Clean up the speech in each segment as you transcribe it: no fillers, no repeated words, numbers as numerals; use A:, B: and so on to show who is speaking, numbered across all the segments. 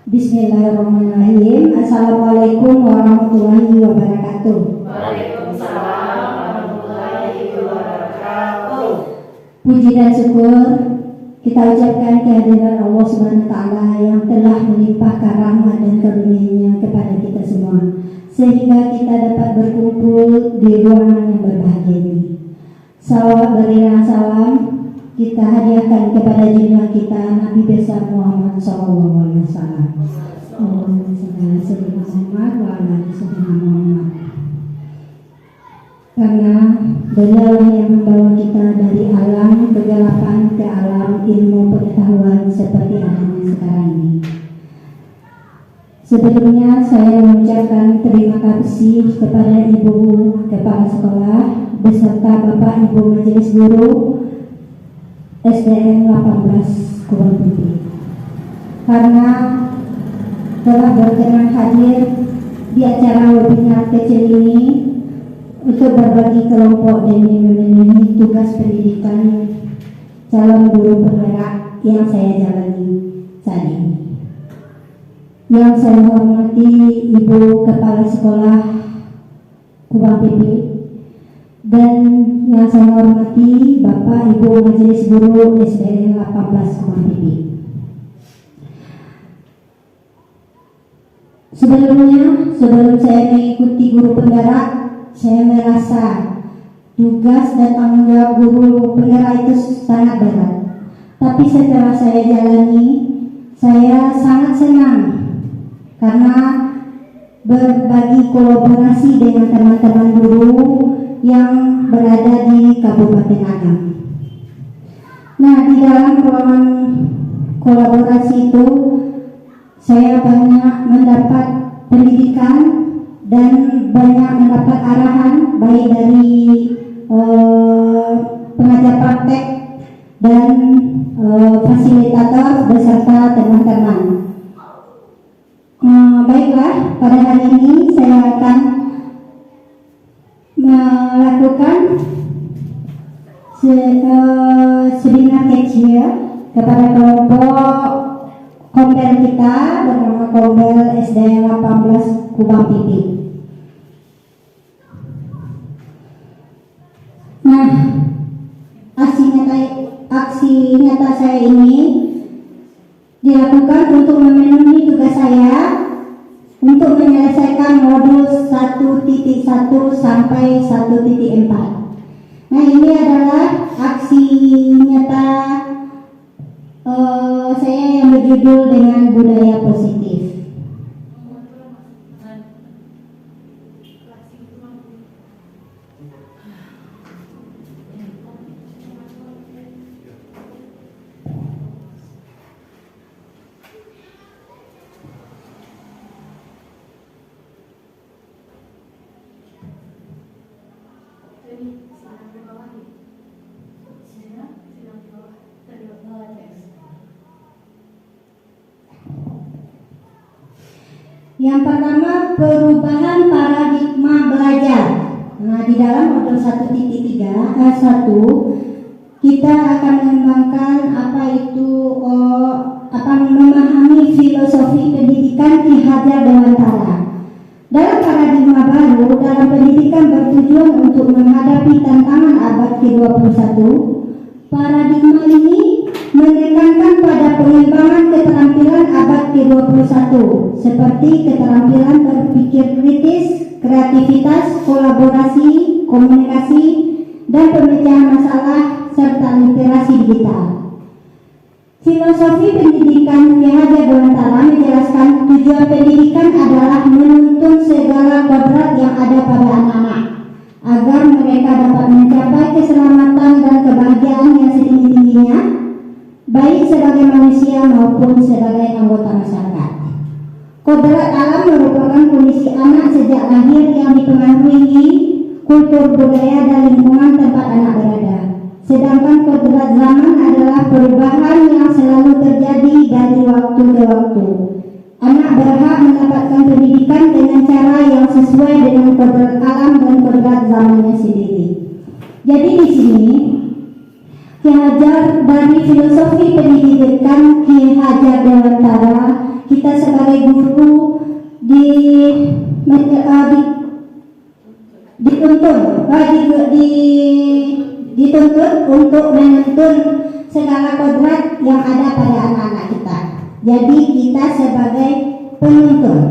A: Bismillahirrahmanirrahim. Assalamualaikum warahmatullahi wabarakatuh.
B: Waalaikumsalam warahmatullahi wabarakatuh.
A: Puji dan syukur kita ucapkan kehadiran Allah Subhanahu wa taala yang telah melimpahkan rahmat dan karunia-Nya kepada kita semua sehingga kita dapat berkumpul di ruangan yang berbahagia ini. Salawat beriringan salam kita hadiahkan kepada junjungan kita Nabi besar Muhammad SAW. Allahumma shalli ala sayyidina Muhammad wa ala ali sayyidina Muhammad. Karena beliau yang membawa kita dari alam kegelapan ke alam ilmu pengetahuan seperti adanya sekarang ini. Sebelumnya saya mengucapkan terima kasih kepada Ibu Kepala Sekolah beserta Bapak Ibu Majelis Guru SDN 18 Kubang Putih karena telah berkenan hadir di acara webinar kecil ini untuk berbagi kelompok dan memenuhi tugas pendidikan calon guru penggerak yang saya jalani saat ini. Yang saya hormati Ibu Kepala Sekolah Kubang Putih dan yang saya hormati Bapak Ibu Majelis Guru SDN 18 Kubang Putih. Sebelum saya mengikuti guru penggerak, saya merasa tugas dan tanggung jawab guru penggerak itu sangat berat. Tapi setelah saya jalani, saya sangat senang karena berbagi kolaborasi dengan teman-teman guru yang berada di Kabupaten Agam. Nah, di dalam ruangan kolaborasi itu saya banyak mendapat pendidikan dan banyak mendapat arahan baik dari pengajar praktek dan fasilitator beserta teman-teman. Baiklah, pada hari ini saya akan melakukan seminar kecil kepada kelompok Kombel kita bernama Kombel SDN 18 Kubang Putih. Nah, aksi nyata saya ini dilakukan untuk memenuhi tugas saya untuk menyelesaikan modul 1.1 sampai 1.4. Nah, ini adalah aksi nyata saya yang berjudul dengan budaya positif. Yang pertama, perubahan paradigma belajar. Nah, di dalam modul 1.1 kita akan mengembangkan memahami filosofi pendidikan Ki Hajar Dewantara. Dalam paradigma baru dalam pendidikan bertujuan untuk menghadapi tantangan abad ke-21, paradigma ini menekankan pada pengembangan keterampilan abad ke-21 seperti keterampilan berpikir kritis, kreativitas, kolaborasi, komunikasi, dan pemecahan masalah serta literasi digital. Filosofi pendidikan Ki Hajar Dewantara menjelaskan tujuan pendidikan adalah menuntun segala kodrat yang ada pada anak-anak agar mereka dapat mencapai keselamatan dan kebahagiaan yang setinggi-tingginya baik sebagai manusia maupun sebagai anggota masyarakat. Kodrat alam merupakan kondisi anak sejak lahir yang dipengaruhi kultur budaya dan lingkungan tempat anak berada. Sedangkan kodrat zaman adalah perubahan yang selalu terjadi dari waktu ke waktu. Anak berhak mendapatkan pendidikan dengan cara yang sesuai dengan kodrat alam dan kodrat zamannya sendiri. Jadi di sini Ki Hajar dari filosofi pendidikan Ki Hajar Dewantara, kita sebagai sebagai guru dituntut untuk menuntun segala kodrat yang ada pada anak-anak kita. Jadi kita sebagai penuntun.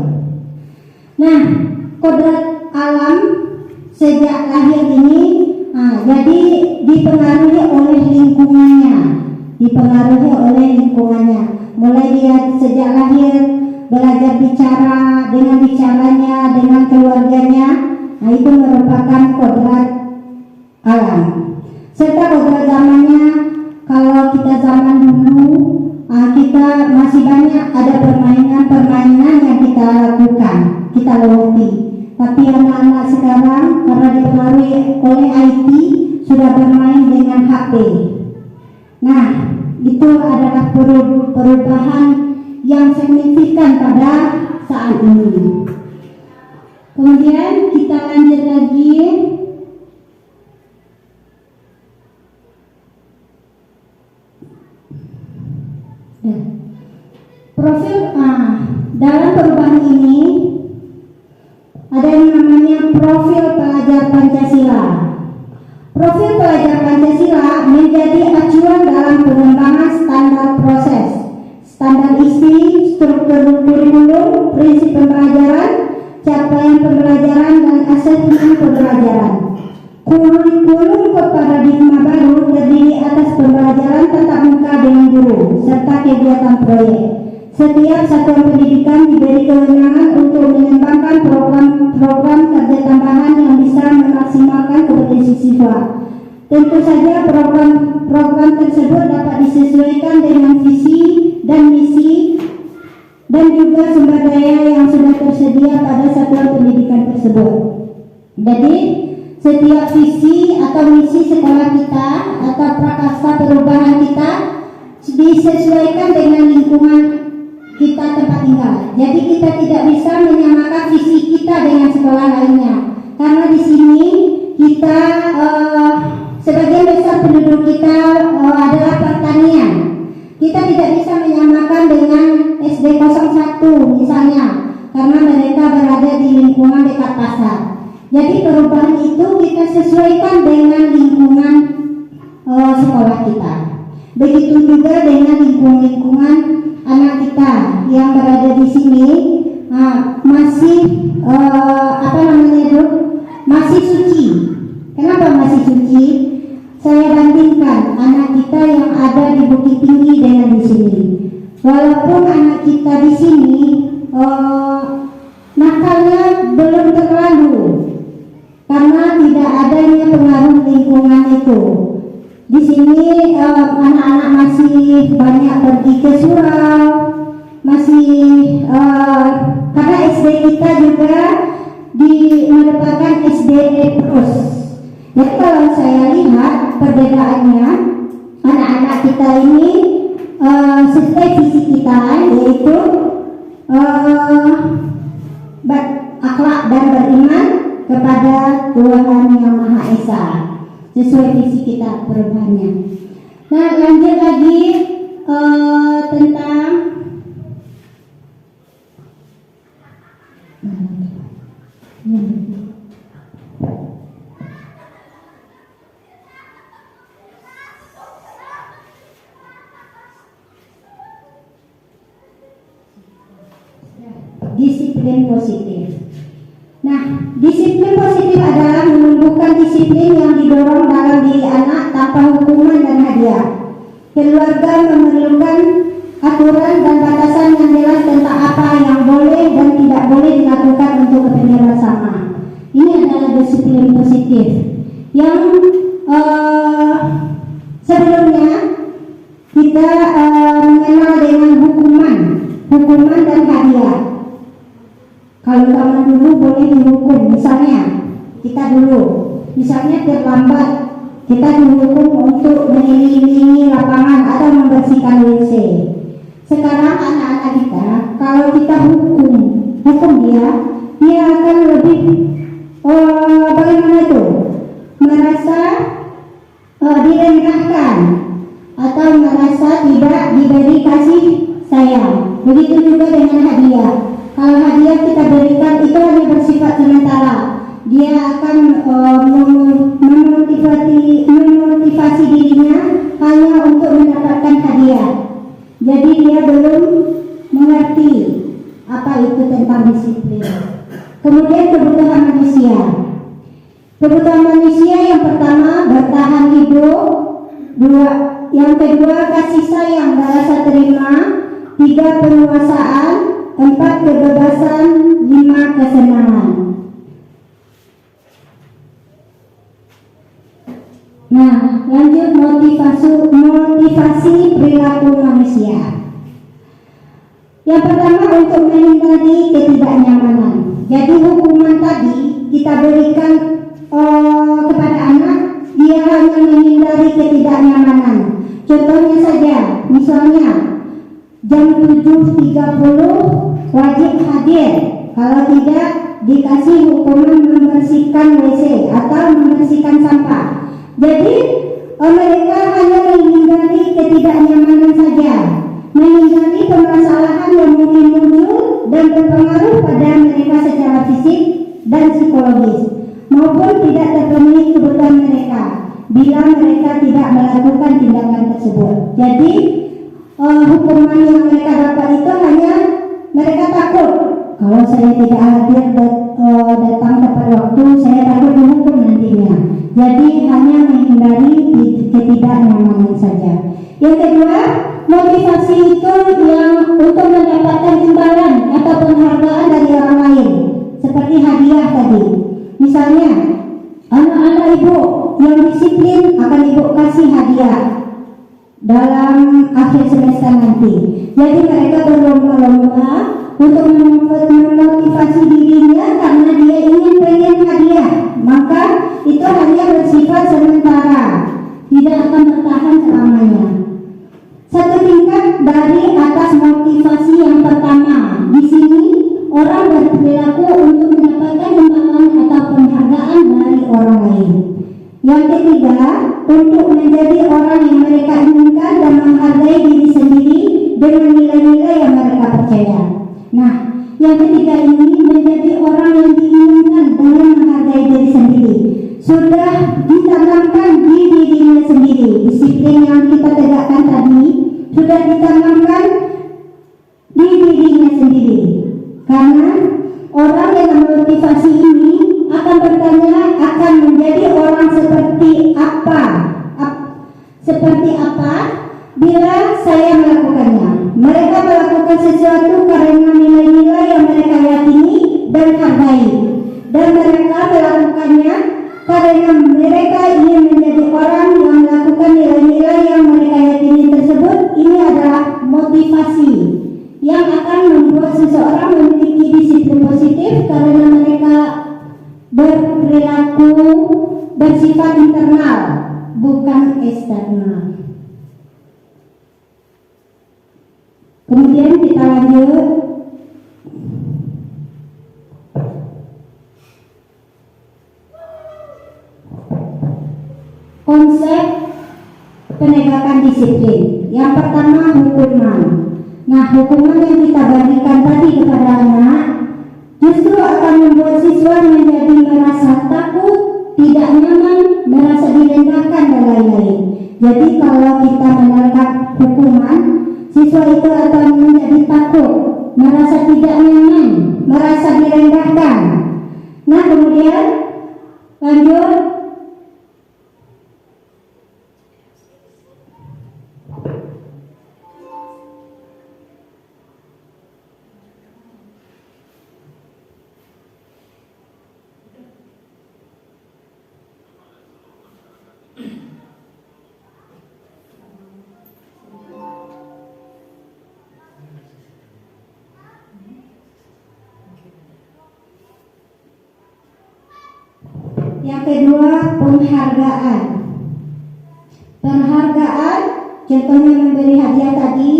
A: Nah, kodrat alam sejak lahir ini jadi dipengaruhi oleh lingkungannya. Mulai dia sejak lahir belajar bicara, dengan bicaranya, dengan keluarganya, itu merupakan kodrat alam. Serta kodrat zamannya, kalau kita zaman dulu, kita masih banyak ada permainan yang kita lakukan, kita lewati. Tapi anak-anak sekarang karena dipengaruhi oleh IT sudah bermain dengan HP. Nah, itu adalah perubahan yang signifikan pada saat ini. Kemudian kita lanjut lagi. Profil dalam perubahan ini ada yang namanya profil pelajar Pancasila. Profil pelajar Pancasila menjadi acuan dalam pengembangan standar proses, standar isi, struktur kurikulum, prinsip pembelajaran, capaian pembelajaran, dan asesmen pembelajaran. Kurikulum paradigma baru terdiri atas pembelajaran tatap muka dengan guru serta kegiatan proyek. Setiap satuan pendidikan diberi kewenangan untuk mengembangkan program kerja tambahan yang bisa memaksimalkan kompetensi siswa. Tentu saja program tersebut dapat disesuaikan dengan visi dan misi dan juga sumber daya yang sudah tersedia pada satuan pendidikan tersebut. Jadi setiap visi atau misi sekolah kita atau prakarsa perubahan kita disesuaikan dengan lingkungan kita tempat tinggal. Jadi kita tidak bisa menyamakan visi kita dengan sekolah lainnya, karena di sini kita sebagian besar penduduk kita adalah pertanian. Kita tidak bisa menyamakan dengan SD 01 misalnya, karena mereka berada di lingkungan dekat pasar. Jadi perubahan itu kita sesuaikan dengan lingkungan sekolah kita. Begitu juga dengan lingkungan anak kita yang berada di sini masih masih suci. Kenapa masih suci? Saya bandingkan anak kita yang ada di Bukit Tinggi dengan di sini. Walaupun anak kita di sini nakalnya belum terlalu, karena tidak adanya pengaruh lingkungan itu. Di sini anak-anak masih banyak pergi ke surau, masih karena SD kita juga merupakan SD terus. Jadi kalau saya lihat perbedaannya, anak-anak kita ini sesuai visi kita, yaitu berakhlak dan beriman kepada Tuhan Yang Maha Esa, sesuai visi kita perubahannya. Nah, lanjut lagi tentang disiplin positif. Nah, disiplin positif adalah menumbuhkan disiplin yang didorong dalam diri anak tanpa hukuman dan hadiah. Keluarga memerlukan aturan dan batasan yang jelas tentang apa yang boleh dan tidak boleh dilakukan untuk kepentingan bersama. Ini adalah disiplin positif yang sebelumnya kita mengenal dengan hukuman dan hadiah. Kalau zaman dulu boleh dihukum, misalnya terlambat, kita dihukum untuk mengelilingi lapangan atau membersihkan WC. Sekarang anak-anak kita, kalau kita hukum dia akan lebih bagaimana itu? Merasa direndahkan atau merasa tidak diberi kasih sayang. Begitu juga dengan hadiah. mengerti apa itu tentang disiplin. Kemudian kebutuhan manusia. Kebutuhan manusia yang pertama bertahan hidup, yang kedua kasih sayang dan rasa terima, 3 penguasaan, 4 kebebasan, 5 kesenangan. Nah, lanjut motivasi perilaku manusia. Yang pertama untuk menghindari ketidaknyamanan. Jadi hukuman tadi kita berikan kepada anak, dia hanya menghindari ketidaknyamanan. Contohnya saja, misalnya jam 7.30 wajib hadir. Kalau tidak, dikasih hukuman membersihkan WC atau membersihkan sampah. Jadi mereka hanya menghindari ketidaknyamanan saja, menghindari permasalahan yang mungkin muncul dan berpengaruh pada mereka secara fisik dan psikologis, maupun tidak terpenuhi kebutuhan mereka bila mereka tidak melakukan tindakan tersebut. Jadi hukuman yang mereka dapat itu hanya mereka takut, kalau saya tidak hadir datang tepat waktu, saya takut dihukum nantinya. Jadi hanya menghindari ketidaknyamanan saja. Yang kedua, motivasi itu yang untuk mendapatkan imbalan atau penghargaan dari orang lain, seperti hadiah tadi. Misalnya, anak-anak ibu yang disiplin akan ibu kasih hadiah dalam akhir semester nanti. Jadi mereka berlomba-lomba untuk memotivasi dirinya karena dia pengen hadiah. Maka itu hanya bersifat sementara, tidak akan bertahan selamanya. Satu tingkat dari atas motivasi yang pertama. Di sini orang berperilaku untuk mendapatkan imbalan atau penghargaan dari orang lain. Yang ketiga, untuk menjadi orang yang mereka inginkan dan menghargai diri sendiri dengan nilai-nilai yang mereka percaya. Nah, yang ketiga ini menjadi orang yang diinginkan dengan menghargai diri sendiri. Sudah ditanamkan di dirinya sendiri. Disiplin yang kita tegakkan tadi sudah ditanamkan di dirinya sendiri. Karena orang yang memotivasi ini akan bertanya, akan menjadi orang seperti apa? Seperti apa bila saya melakukannya? Mereka melakukan sesuatu karena nilai-nilai yang mereka yakini dan hargai, dan mereka melakukannya karena mereka ingin menjadi orang yang melakukan nilai-nilai yang mereka yakini tersebut. Ini adalah motivasi yang akan membuat seseorang memiliki disiplin positif karena mereka berperilaku bersifat internal, bukan eksternal. Kemudian kita lanjut. Konsep penegakan disiplin. Yang pertama, hukuman. Nah, hukuman yang kita berikan tadi kepada anak justru akan membuat siswa menjadi merasa takut, tidak nyaman, merasa direndahkan dan lain-lain. Jadi kalau kita menerapkan hukuman, siswa itu akan menjadi takut, merasa tidak nyaman, merasa direndahkan. Nah, kemudian lanjut. Yang kedua, penghargaan. Penghargaan contohnya memberi hadiah tadi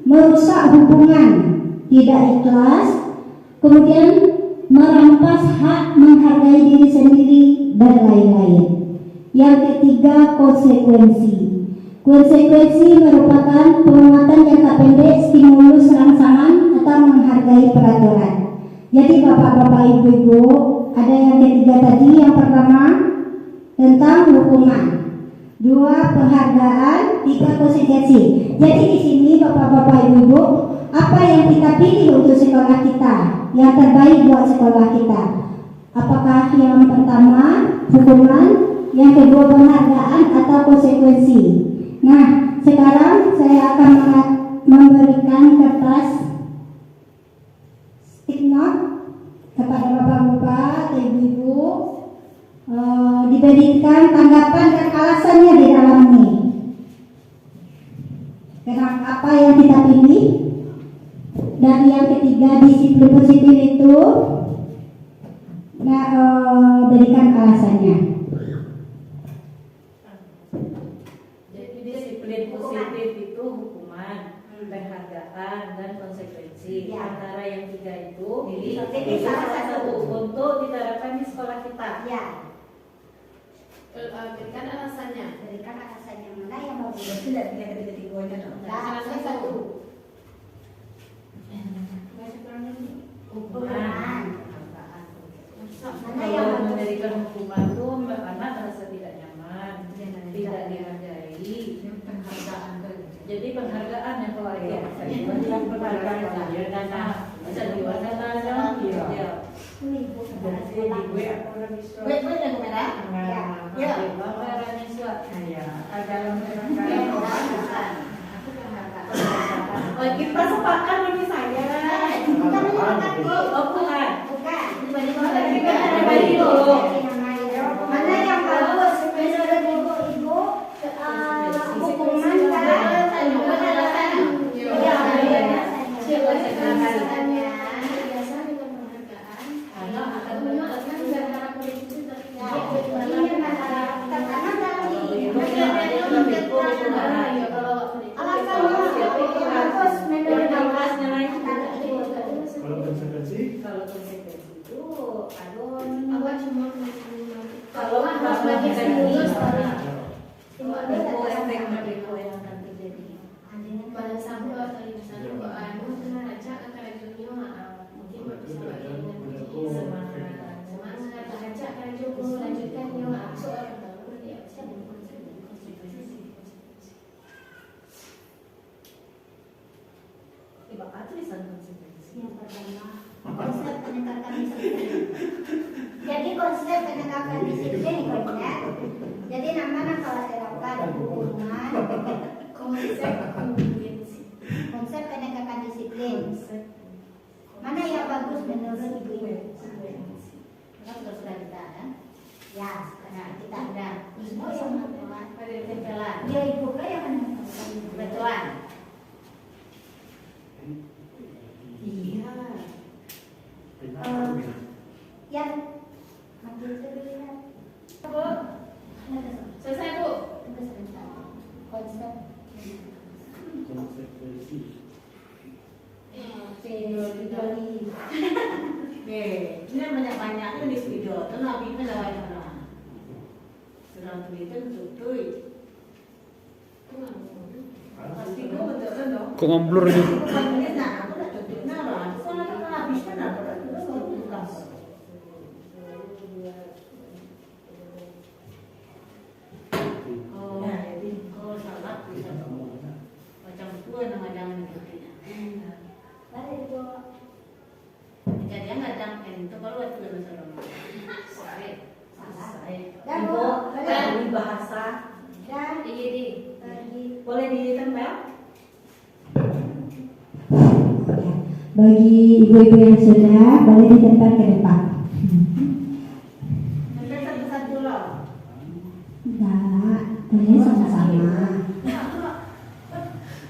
A: merusak hubungan, tidak ikhlas, kemudian merampas hak menghargai diri sendiri dan lain-lain. Yang ketiga, konsekuensi. Konsekuensi merupakan penguatan jangka pendek stimulus rangsangan atau menghargai peraturan. Jadi bapak-bapak, ibu-ibu, ada yang ketiga tadi. Yang pertama tentang hukuman, 2 penghargaan, 3 konsekuensi. Jadi di sini bapak-bapak, ibu-ibu, apa yang kita pilih untuk sekolah kita, yang terbaik buat sekolah kita. Apakah yang pertama hukuman, yang kedua penghargaan atau konsekuensi. Nah, sekarang saya akan memberikan kertas stick note kepada bapak-bapak, ibu-ibu, diberikan tanggapan dan alasannya di dalam ini. Kenapa apa yang kita pilih? Dan yang ketiga, disiplin positif itu, nah, berikan alasannya.
B: Jadi disiplin positif itu hukuman, penghargaan dan konsekuensi.
A: Ya.
B: Antara yang tiga itu
A: Pilih
B: salah
A: salah
B: satu
A: satu.
B: untuk diterapkan di sekolah kita.
A: Ya,
C: Berikan alasannya.
A: berikan alasannya mana yang bagus.
C: Tidak pilih ketiga-tiganya dong.
A: Nah, salah satu.
B: Hukuman.
A: Mana yang
B: Kalau
A: bagus?
B: memberikan hukuman itu anak merasa tidak nyaman, tidak dihargai. Jadi penghargaan yang kalau itu penghargaan ya dana bisa diwajibkan ya.
C: Wait, yang merah.
B: Ya, penghargaan suat. Oh, kita sepakat bagi saya.
A: Kita menyepakat.
B: Oh, bukan.
A: Bukan.
B: Bagi dulu.
A: Mana yang bagus menurut ibu-ibu? Hukuman
D: Kalau konsekuensi,
B: Kalau konsekuensi itu, aduh,
C: Awak cuma
B: kalau
C: harus
B: bagi
C: bagi serius
B: itu efek mereka yang akan terjadi.
C: pada sampai atau misalnya anu kena ajak ke kerajanya mungkin bisa bagi dengan semangat ajak kerajaan melanjutkan yang seorang tahu dia siapa
B: Tiba tulisan konsekuensi.
A: Yang pertama, konsep penegakan disiplin. Jadi konsep penegakan disiplin ikutnya. Jadi namanya kalau terapkan hukuman, konsep penegakan disiplin. Mana yang bagus menurut ibu-ibu? Sudah kita ada. Ya, sekarang kita ada. Ibu yang menentukan. Ya, ibu yang menentukan. Betulan.
B: Iya.
A: Yang makin terlihat.
C: selesai Bu.
A: Konsep
D: konsekuensi.
E: Ini banyak-banyak itu di video, itu nabi itu lawan orang. Sudah Twitter tutui. Pasti kau betul kan dong?
F: Kok ngamblur ini?
E: Bukan ini nak, aku dah tutup nara. Soalnya kan habis kan aku dah tutup. Oh, jadi kau salah bisa macam tua nama jangan itu. Jadi yang nggak jangan itu kalau itu kan salah.
A: Dan
B: Ibu, di bahasa
A: dan
C: Iya di.
B: boleh ditempel?
A: bagi ibu-ibu yang sudah boleh ditempel ke depan.
E: Sampai satu-satu loh.
A: Enggak, ini sama-sama.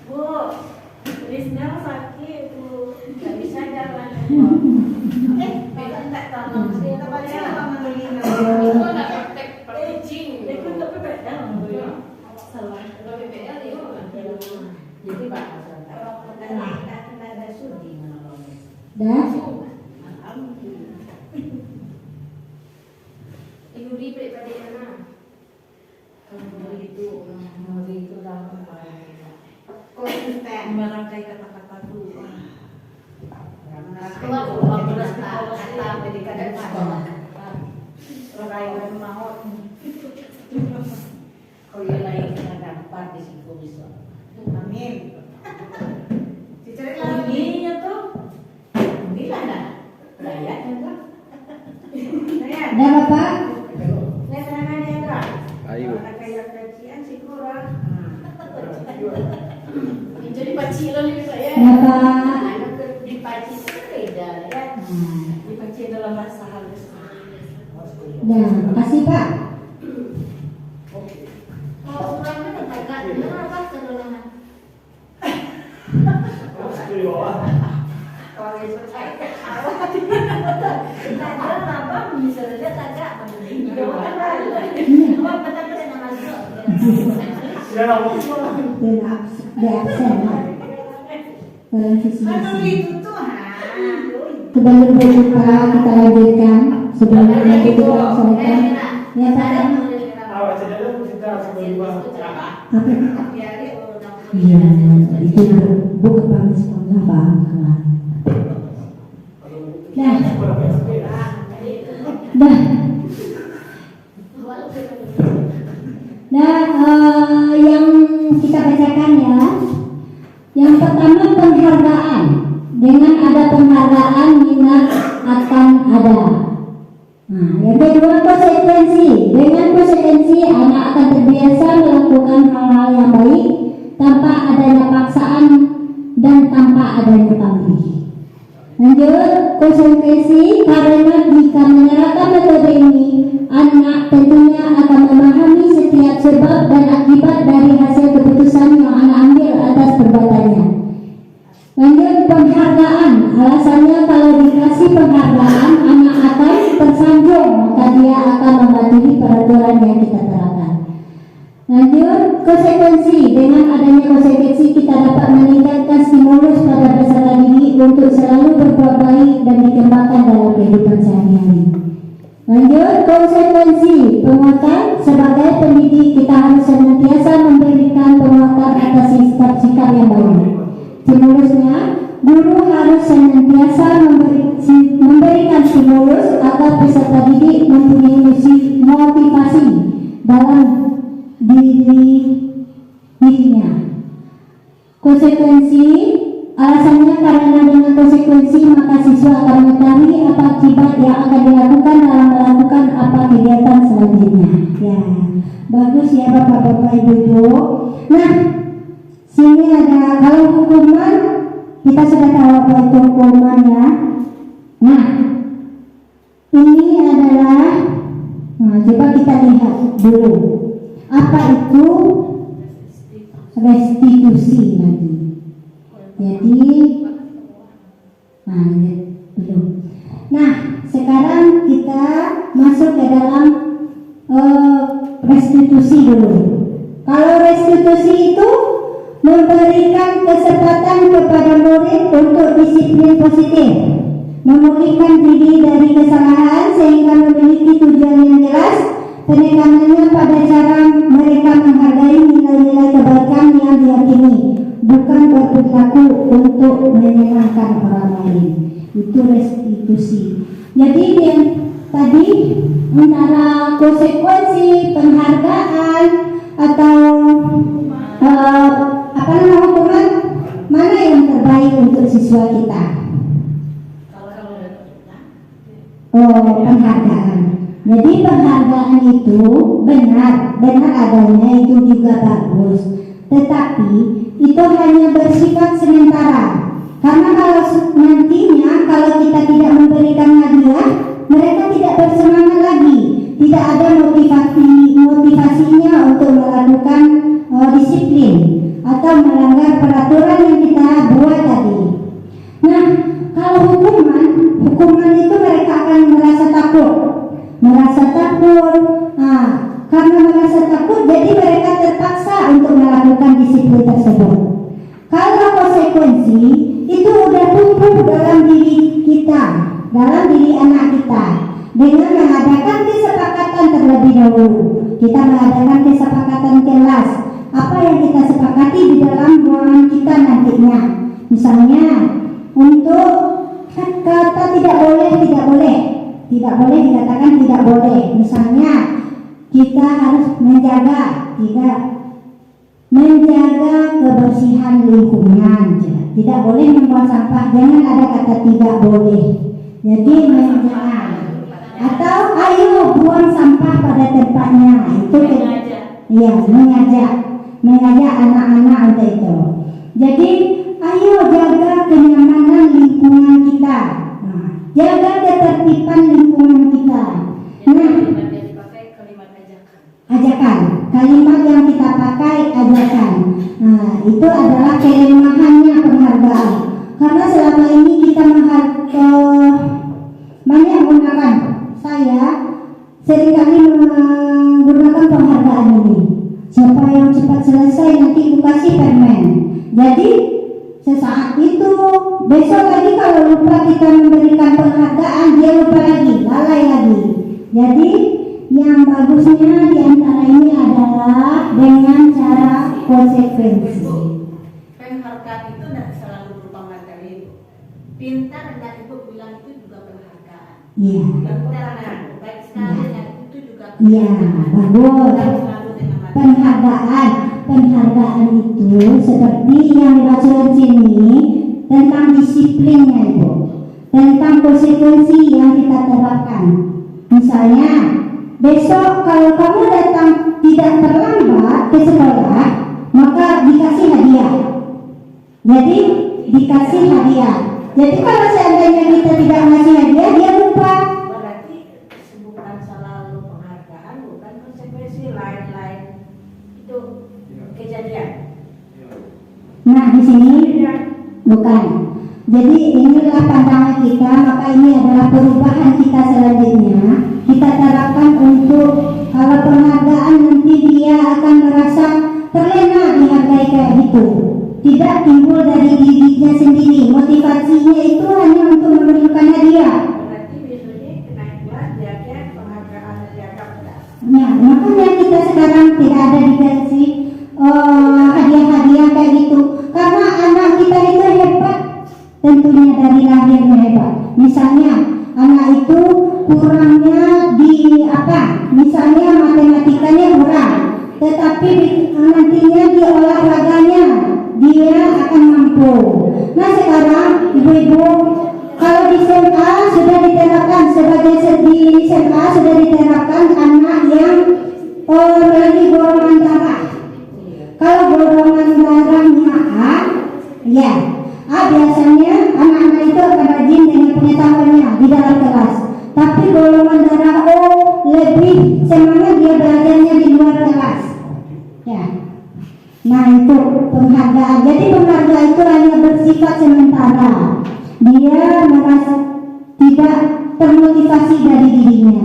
B: Bu, tulisnya sakit Bu, nggak bisa jalan.
E: Tak tahu. Kita baca apa menulis.
C: Itu ada praktek prakticing.
B: Itu tapi beda Bu ya. Salah.
C: Kalau BPL itu
E: Jadi bahasa ada sudi
A: Dan
C: ibu di pada mana?
B: Kalau itu dalam
E: konsisten.
B: merangkai kata-kata tuh.
E: Keluar kata pendidikan dan sekolah. Orang mau kau yang lain kena dapat di situ bisa. Amin. Diceritakan
B: Ini
A: Bapak?
D: Ayo.
C: Jadi pacilo nih Pak ya.
A: Bapak.
B: Di paci itu beda ya. Di paci dalam bahasa halus.
A: Dah, kasih Pak.
C: Kalau orangnya kan agak kenapa kenapa?
B: Kalau itu saya awal. Ada apa bisa saja tagak mending. Apa betul nama itu?
A: Di absen Pak. Televisi.
E: itu tuh
A: Sebelum berbuka kita lanjutkan. Sebelum nanti kita laksanakan. Ya Pak. Apa? Iya, itu bukan pamis pengabang. Dah. Dah. Nah, yang kita bacakan ya. Yang pertama penghargaan. Dengan ada penghargaan minat akan ada. Nah, yang kedua konsekuensi. Dengan konsekuensi anak akan terbiasa melakukan hal-hal yang baik tanpa adanya paksaan dan tanpa adanya pamrih. Lanjut, konsekuensi karena jika menerapkan metode ini, anak tentunya akan memahami setiap sebab dan akibat dari hasil keputusan yang anak ambil atas perbuatannya. Lanjut, penghargaan. Alasannya kalau dikasih penghargaan, anak akan tersanjung, maka dia akan mematuhi peraturan yang kita terapkan. Lanjut, konsekuensi. Dengan adanya konsekuensi kita dapat meningkatkan stimulus pada peserta didik untuk selalu berbuat baik dan dikembangkan dalam kehidupan sehari-hari. Lanjut, konsekuensi penguatan. Sebagai pendidik kita harus senantiasa memberikan penguatan atas sikap-sikap yang baik. Stimulusnya, guru harus senantiasa memberikan stimulus agar peserta didik mempunyai motivasi dalam dirinya. Konsekuensi, alasannya karena dengan konsekuensi maka siswa akan mengetahui apa akibat yang akan dilakukan dalam melakukan apa kegiatan selanjutnya. Ya, bagus ya Bapak-bapak Ibu-ibu. Nah, sini ada kalau hukuman, kita sudah tahu apa itu hukuman ya. Nah, ini adalah, coba kita lihat dulu apa itu restitusi lagi. Jadi, belum. Nah, sekarang kita masuk ke dalam restitusi dulu. Kalau restitusi itu memberikan kesempatan kepada murid untuk disiplin positif, memulihkan diri dari kesalahan sehingga memiliki tujuan yang jelas. Penekanannya pada cara mereka menghargai nilai-nilai kebaikan yang diyakini, bukan berperilaku untuk menyenangkan orang lain. Itu restitusi. Jadi tadi antara konsekuensi, penghargaan atau hukuman, mana yang terbaik untuk siswa kita? Penghargaan. Jadi penghargaan itu benar adanya, itu juga bagus. Tetapi itu hanya bersifat sementara. Karena kalau nantinya kalau kita tidak memberikan hadiah, mereka tidak bersemangat lagi. Tidak ada motivasinya untuk melakukan disiplin atau melanggar peraturan yang kita buat tadi. Nah, kalau hukuman itu mereka akan merasa takut. Karena merasa takut, jadi mereka terpaksa untuk melakukan disiplin tersebut. Kalau konsekuensi itu udah tumbuh dalam diri kita, dalam diri anak kita, dengan mengadakan kesepakatan terlebih dahulu. Kita mengadakan kesepakatan jelas apa yang kita sepakati di dalam ruangan kita nantinya. Misalnya untuk kata tidak boleh dikatakan tidak boleh. Misalnya kita harus menjaga kebersihan lingkungan, tidak boleh membuang sampah. Jangan ada kata tidak boleh. Jadi jangan. Atau ayo Iya, mengajak anak-anak untuk itu. Jadi, ayo jaga kenyamanan lingkungan kita. Nah, jaga ketertiban lingkungan kita.
B: Jadi
A: Nah,
B: kalimat yang dipakai kalimat ajakan.
A: ajakan, kalimat yang kita pakai ajakan. Nah, itu adalah kelemahannya penghargaan. Karena selama ini kita banyak menggunakan, saya seringkali menggunakan penghargaan ini. Siapa yang cepat selesai nanti aku kasih permen. Jadi sesaat itu, besok lagi kalau lupa kita memberikan penghargaan, dia lupa lagi, lalai lagi. Jadi yang bagusnya di antara ini adalah dengan cara konsekuensi.
E: Penghargaan itu tidak selalu berupa materi. Pintar dan ibu bilang itu juga penghargaan.
A: Iya,
E: Pintar dan baik sekali dan itu juga
A: iya, bagus.
E: Dan selalu dengan materi.
A: Penghargaan itu seperti yang dimaksud sini tentang disiplinnya itu, tentang konsekuensi yang kita terapkan. Misalnya, besok kalau kamu datang tidak terlambat ke sekolah, maka dikasih hadiah. Jadi dikasih hadiah. Jadi kalau seandainya kita tidak ngasih hadiah, dia lupa.
E: Berarti bukan selalu penghargaan, bukan konsekuensi lain-lain itu kejadian.
A: Nah, di sini bukan. Jadi inilah pandangan kita, maka ini adalah perubahan kita selanjutnya. Kita terapkan untuk kalau penghargaan nanti dia akan merasa terlena dihargai kayak gitu. Tidak timbul dari dirinya sendiri. Motivasinya itu hanya untuk memberikan hadiah.
E: Berarti besoknya naik kelas dia penghargaan dianggap benar.
A: Nah, makanya kita sekarang tidak ada dikasih hadiah-hadiah kayak gitu. Karena anak kita itu hebat, tentunya dari lahirnya hebat. Misalnya anak itu kurangnya di apa? Misalnya matematikanya kurang, tetapi nantinya di olahraganya dia akan mampu. Nah sekarang ibu-ibu, kalau di SMA sudah diterapkan sebagai di SMA sudah diterapkan anak yang memiliki golongan darah. Kalau golongan darahnya A, ya A biasanya anak-anak itu akan rajin dengan pengetahuannya di dalam kelas. Tapi golongan darah O lebih semangat dia belajarnya di luar kelas. Ya. Nah itu penghargaan. Jadi penghargaan itu hanya bersifat sementara. Dia merasa tidak termotivasi dari dirinya.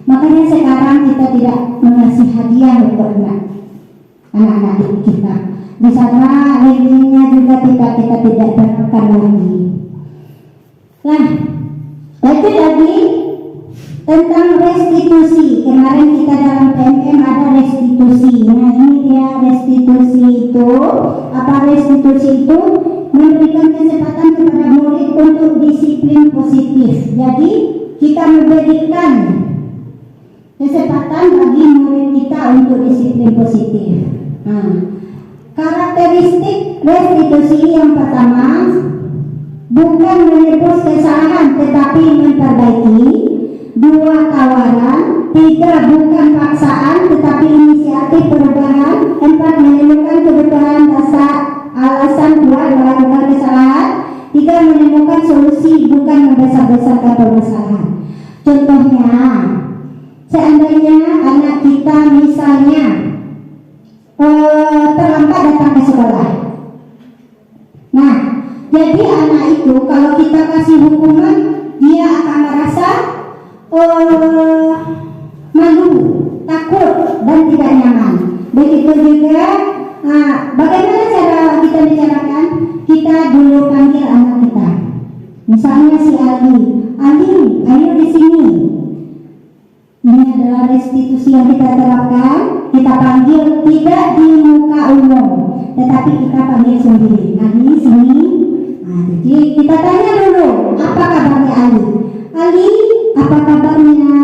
A: Makanya sekarang kita tidak mengasih hadiah untuk anak-anak kita. Di sana rankingnya juga kita tidak terapkan lagi. Nah, lanjut lagi tentang restitusi. Kemarin kita dalam PMM ada restitusi. Nah ini dia restitusi itu. Apa restitusi itu? Memberikan kesempatan kepada murid untuk disiplin positif. Jadi kita memberikan kesempatan bagi murid kita untuk disiplin positif. Nah, karakteristik restitusi yang pertama, bukan menebus kesalahan tetapi memperbaiki. 2, tawaran. 3, bukan paksaan tetapi inisiatif perubahan. 4, menemukan kebutuhan dasar alasan kuat melakukan kesalahan. 3, menemukan solusi bukan membesar-besarkan permasalahan. Contohnya, seandainya anak kita misalnya terlambat datang ke sekolah. Nah, jadi anak itu kalau kita kasih hukuman, dia akan merasa malu, takut, dan tidak nyaman. Begitu juga, bagaimana cara kita bicarakan? Kita dulu panggil anak kita. Misalnya si Ali, ayo di sini. Ini adalah restitusi yang kita terapkan. Kita panggil tidak di muka umum, tetapi kita panggil sendiri. Ali sini. Nah, jadi kita tanya dulu, apa kabarnya Ali? Ali, apa kabarnya?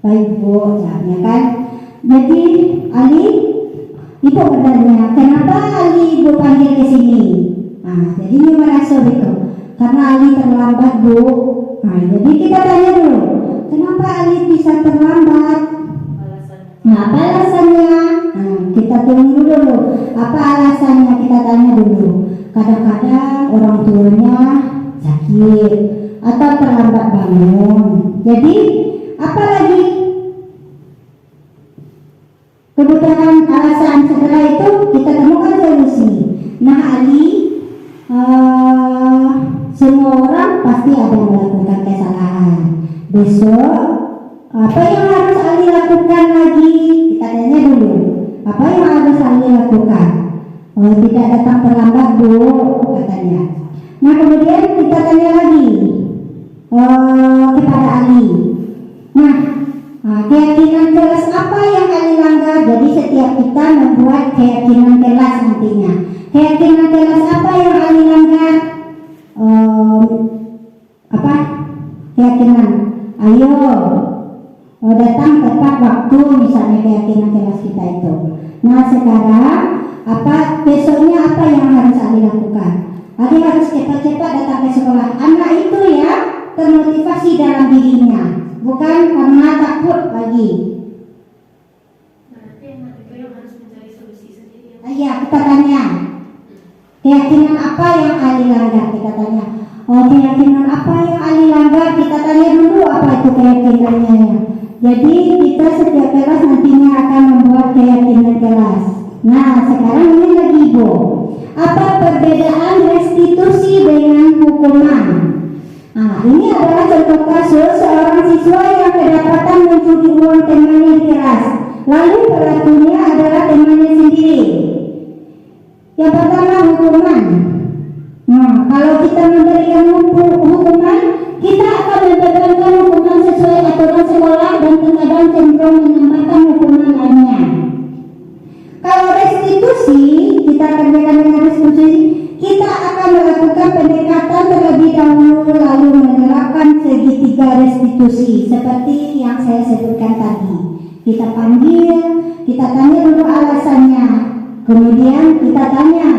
A: Baik Bu, ya kan? Jadi Ali, Ibu bertanya, kenapa Ali Ibu panggil ke sini? Nah, jadi ini merasa itu. Karena Ali terlambat Bu. Nah, jadi kita tanya dulu, kenapa Ali bisa terlambat?
B: Alasannya.
A: Nah, apa alasannya? tunggu dulu. Apa alasannya, kita tanya dulu. Kadang-kadang orang tuanya sakit atau terlambat bangun. Jadi apa lagi? Kebutuhan alasan. Setelah itu kita temukan solusi. Nah Ali, semua orang pasti ada melakukan kesalahan. Besok apa yang harus Ali lakukan lagi? Kita tanya dulu. Apa yang harus Ali lakukan? Tidak datang terlambat Bu, katanya. Nah kemudian kita tanya lagi kepada Ali. Nah, keyakinan kelas apa yang Ali langgar? Jadi setiap kita membuat keyakinan kelas nantinya. Keyakinan kelas apa yang Ali langgar? Apa? Keyakinan. Ayo, datang tepat waktu, misalnya keyakinan kelas kita itu. Nah sekarang besoknya apa yang harus Ali lakukan? Ali harus cepat-cepat datang ke sekolah. Anak itu ya termotivasi dalam dirinya, bukan karena takut lagi.
C: Berarti anak itu yang harus mencari solusi sendiri.
A: Iya, kita tanya keyakinan apa yang Ali langgar, kita tanya. Keyakinan apa yang Ali langgar, kita tanya dulu apa itu keyakinannya. Jadi kita setiap kelas nantinya akan membuat keyakinan kelas. Nah sekarang ini lagi Bu, apa perbedaan restitusi dengan hukuman? Nah ini adalah contoh kasus seorang siswa yang kedapatan mencuri uang temannya di kelas, lalu pelakunya adalah temannya sendiri. Yang pertama hukuman. Nah kalau kita memberikan hukuman, kita akan memberikan hukuman sesuai aturan sekolah dan terkadang cenderung menambahkan hukuman lainnya. Kalau restitusi, kita kerjakan dengan restitusi, kita akan melakukan pendekatan terlebih dahulu lalu menerapkan segitiga restitusi seperti yang saya sebutkan tadi. Kita panggil, kita tanya dulu alasannya, kemudian kita tanya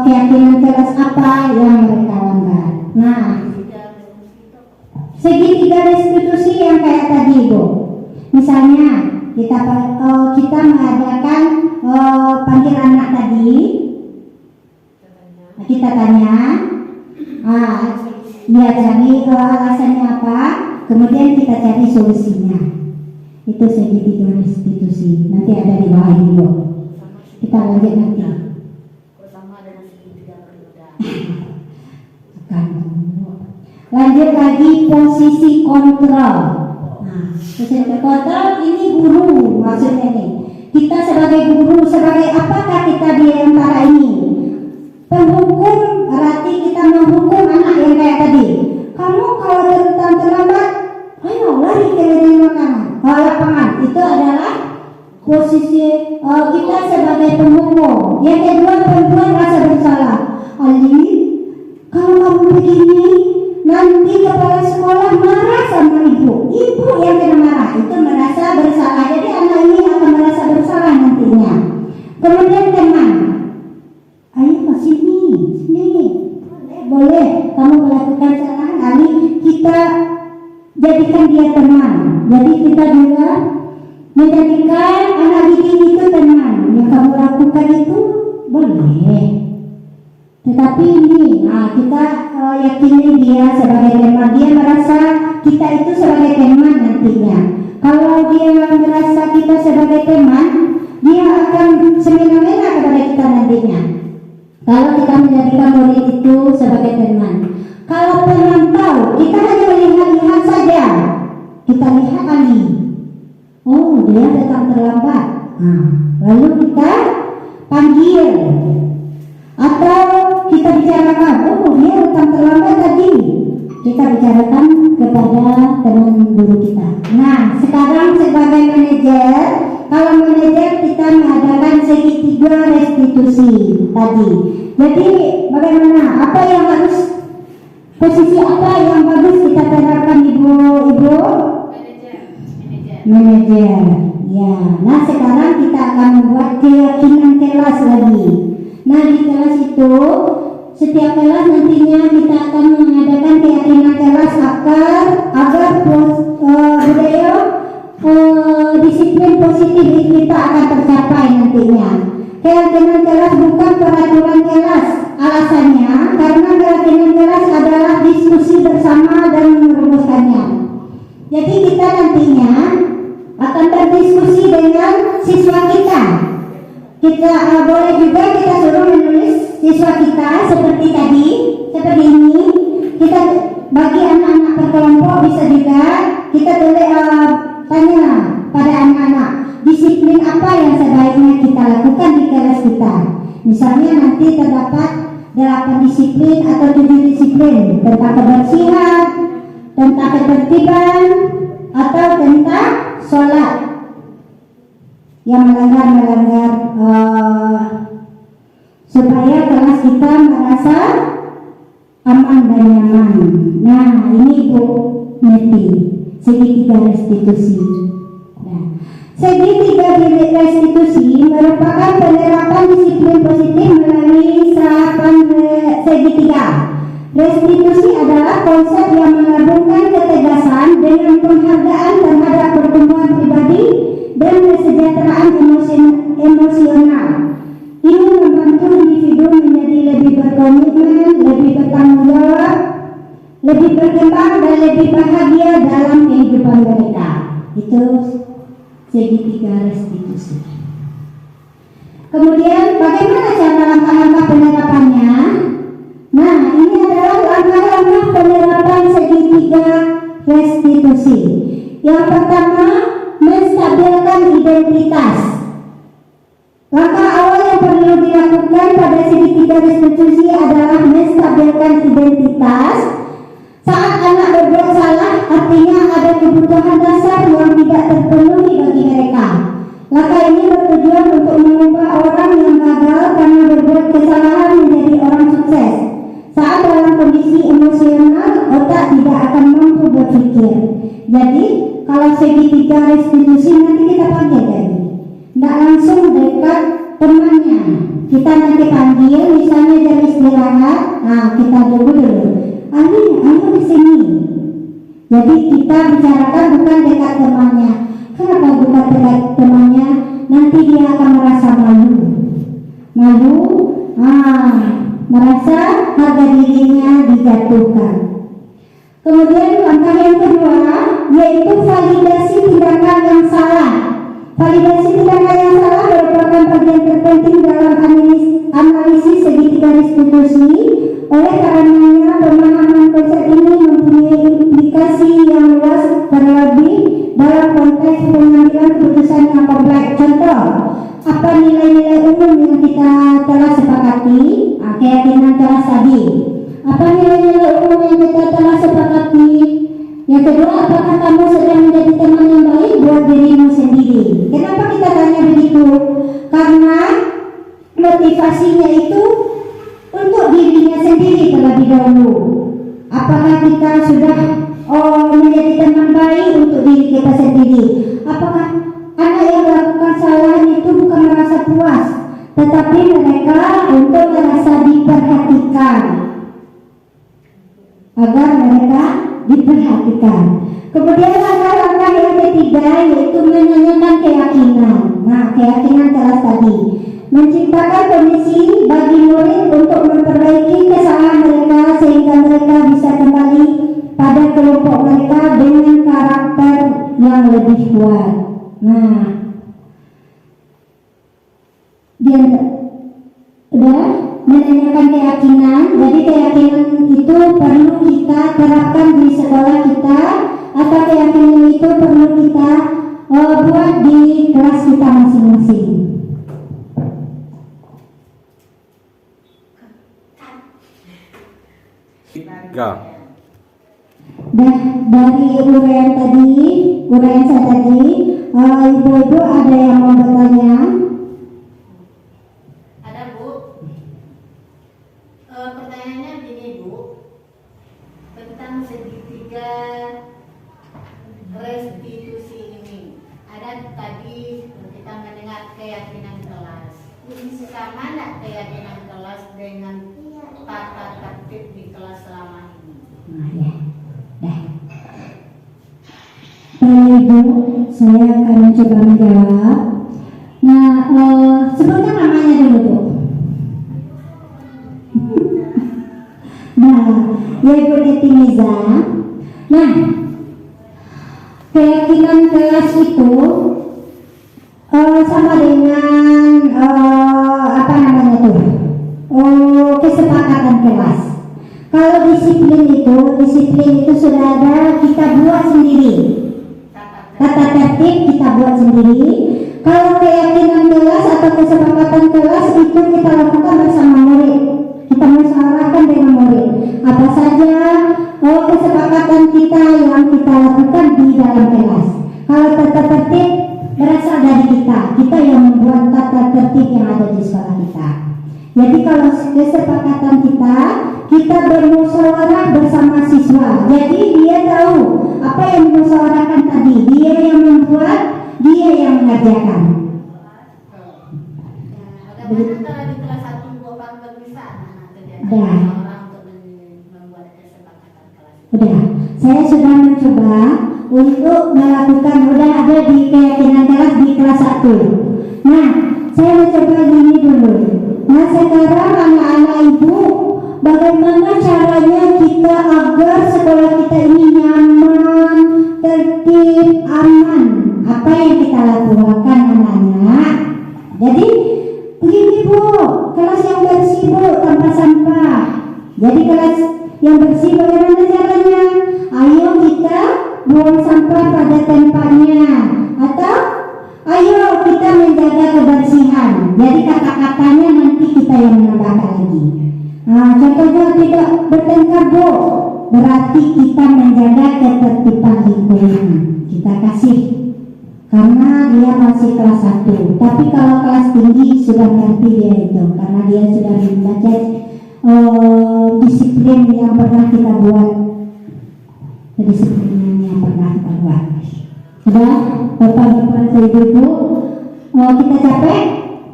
A: keyakinan kelas apa yang mereka langgar. Nah, segitiga restitusi yang kayak tadi Bu, misalnya kita mengadakan panggil anak tadi, kita tanya, dia cari alasannya apa, kemudian kita cari solusinya. Itu segitiga restitusi. Nanti ada di bawah ini Bu. Kita lanjut nanti.
E: Sama dengan segitiga perbedaan.
A: Lanjut lagi posisi kontrol. Nah, posisi kontrol ini guru maksudnya nih. Kita sebagai guru, sebagai apakah kita di antara ini? Penghukum, berarti kita menghukum anak yang kayak tadi. Kamu kalau datang terlambat, ayo lari ke meja makanan, lapangan. Itu adalah posisi kita sebagai penghukum. Yang kedua, perempuan rasa bersalah. Ali, kalau kamu begini, nanti kepala sekolah marah sama ibu. Ibu yang kena marah, itu merasa bersalah. Jadi anak ini akan merasa bersalah nantinya. Kemudian teman, ayo ke sini, boleh kamu melakukan kesalahan. Ali, kita jadikan dia teman. Jadi kita juga menjadikan anak didik itu teman. Yang kamu lakukan itu boleh. Tetapi ini, kita yakini dia sebagai teman. Dia merasa kita itu sebagai teman nantinya. Kalau dia merasa kita sebagai teman, dia akan semena-mena kepada kita nantinya. Kalau kita menjadikan murid itu sebagai teman. Kalau penantau, kita hanya melihat-lihat saja. Kita lihat Ali. Oh, dia datang terlambat. Lalu kita panggil. Atau kita bicarakan, oh dia datang terlambat tadi. Kita bicarakan kepada teman guru kita. Nah, sekarang sebagai manajer, kalau manajer kita mengadakan segitiga restitusi tadi. Jadi bagaimana? Apa yang harus, posisi apa yang bagus kita terapkan ibu-ibu? Manajer. Ya. Nah sekarang kita akan membuat keyakinan kelas lagi. Nah di kelas itu setiap kelas nantinya kita akan mengadakan keyakinan kelas agar budaya disiplin positif kita akan tercapai siswa kita. Kita boleh juga kita suruh menulis siswa kita seperti tadi, seperti ini. Kita bagi anak-anak berkelompok bisa juga kita boleh tanya pada anak-anak disiplin apa yang sebaiknya kita lakukan di kelas kita. Misalnya nanti terdapat 8 disiplin atau 7 disiplin tentang kebersihan, tentang ketertiban, atau tentang sholat yang melanggar supaya kelas kita merasa aman dan nyaman. Nah, ini Bu Neti, segitiga restitusi. Nah, segitiga restitusi merupakan penerapan disiplin positif melalui serapan segitiga. Restitusi adalah konsep yang menggabungkan ketegasan dengan penghargaan terhadap pertumbuhan pribadi dan kesejahteraan emosional. Ini membantu individu menjadi lebih berkomitmen, lebih bertanggung jawab, lebih berkembang dan lebih bahagia dalam kehidupan mereka. Itu segitiga restitusi. Kemudian bagaimana cara langkah-langkah penerapannya? Nah, ini adalah langkah-langkah penerapan segitiga restitusi. Yang pertama, menstabilkan identitas. Langkah awal yang perlu dilakukan pada segitiga restitusi adalah menstabilkan identitas. Saat anak berbuat salah, artinya ada kebutuhan dasar yang tidak terpenuhi bagi mereka. Langkah ini bertujuan untuk mengubah orang yang gagal karena berbuat kesalahan menjadi orang sukses. Saat dalam kondisi emosional, otak tidak akan mampu berpikir. Jadi, kalau segitiga restitusi nanti kita panggil kan? Tidak langsung dekat temannya. Kita nanti panggil, misalnya jam istirahat. Nah, kita tunggu dulu. Ayo di sini. Jadi kita bicarakan bukan dekat temannya. Kenapa bukan dekat temannya? Nanti dia akan merasa malu. Merasa harga dirinya dijatuhkan. Kemudian langkah yang kedua yaitu validasi tindakan yang salah. Validasi tindakan yang salah merupakan bagian terpenting dalam analisis segitiga restitusi. Oleh karenanya pemahaman konsep ini mempunyai implikasi yang luas, terlebih dalam konteks pengambilan keputusan yang kompleks. Contoh, apa nilai-nilai umum yang kita telah sepakati? Keyakinan kelas tadi. Apa nilai-nilai umum yang kita telah sepakati? Yang kedua, apakah kamu sedang menjadi teman yang baik buat dirimu sendiri? Kenapa kita tanya begitu? Karena motivasinya itu untuk dirinya sendiri terlebih dahulu. Apakah kita sudah menjadi teman baik untuk diri kita sendiri? Apakah anak yang melakukan kesalahan itu bukan merasa puas, tetapi mereka untuk merasa diperhatikan, agar mereka diperhatikan. Kemudian langkah-langkah yang ketiga yaitu menanyakan keyakinan. Nah, keyakinan kelas tadi menciptakan kondisi bagi murid untuk memperbaiki kesalahan mereka sehingga mereka bisa kembali pada kelompok mereka dengan karakter yang lebih kuat. Nah, dia udah menanyakan keyakinan. Jadi keyakinan itu perlu kita terapkan di sekolah kita, atau keyakinan itu perlu kita buat di kelas kita masing-masing. Dan dari uraian saya tadi, ibu-ibu ada yang mau bertanya?
E: Ada Bu. Pertanyaannya gini Bu, tentang segitiga restitusi ini. Ada tadi kita mendengar keyakinan kelas. Ini sama enggak keyakinan kelas dengan tata tertib di kelas selama ini?
A: Nah, ya. Ibu, saya akan mencoba menjawab. Nah, sebutkan namanya dulu Bu. Nah, ya Ibu Netiza. Nah, keyakinan kelas itu sama dengan apa namanya tuh, kesepakatan kelas. Kalau disiplin itu sudah ada, kita buat sendiri. Tata tertib kita buat sendiri. Kalau keyakinan kelas atau kesepakatan kelas itu kita lakukan bersama murid. Kita musyawarahkan dengan murid. Apa saja kesepakatan kita yang kita lakukan di dalam kelas. Kalau tata tertib berasal dari kita yang membuat tata tertib yang ada di sekolah kita. Jadi kalau kesepakatan kita bermusyawarah bersama siswa. Jadi dia tahu apa yang dimusyawarahkan tadi. Dia yang membuat, dia yang mengerjakan.
E: Bagaimana kalau di kelas 1 buat bisa terjadi
A: Ya.
E: orang untuk membuat kesepakatan kelas?
A: Udah, saya sudah mencoba untuk melakukan, udah ada di keyakinan kelas di kelas 1. Nah, saya mencoba gini dulu. Nah, sekarang anak-anak ibu, bagaimana caranya kita agar sekolah kita ini nyaman, tertib, aman? Apa yang kita lakukan anak-anak? Jadi, begini Bu, kelas yang bersih Bu, tanpa sampah. Jadi kelas yang bersih bagaimana caranya? Ayo kita buang sampah pada tempatnya, atau ayo kita menjaga kebersihan. Jadi kata-katanya nanti kita yang menambahkan lagi. Nah, contohnya tidak bertengkar Bu, berarti kita menjaga ketertiban lingkungan. Kita kasih, karena dia masih kelas 1. Tapi kalau kelas tinggi sudah ngerti dia itu, karena dia sudah belajar disiplin yang pernah kita buat. Disiplin yang pernah kita buat. Sudah, Bapak-bapak, Ibu-ibu, kita capek,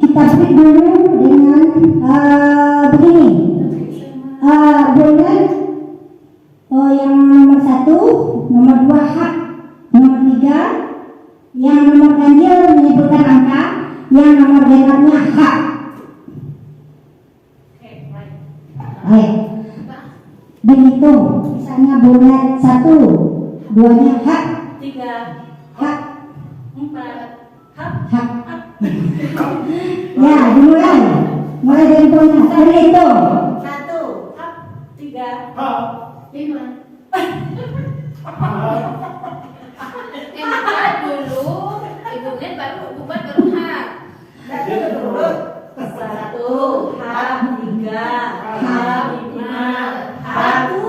A: kita break dulu dengan begini. Bulan yang nomor 1, nomor 2 hak, nomor 3 yang nomor ganjil menyebutkan angka, yang nomor genapnya hak. Baik. Begitu, misalnya bulan 1, 2-nya hak,
B: 3,
A: hak,
B: 4,
A: hak. Ya, dimulai. Mulai dari bulan. Berhitung.
E: 1,
B: 3,
C: 5. Dulu, ibunya baru buat baru hak.
B: 1, hak, 3, hak, 5, hak.
C: 6.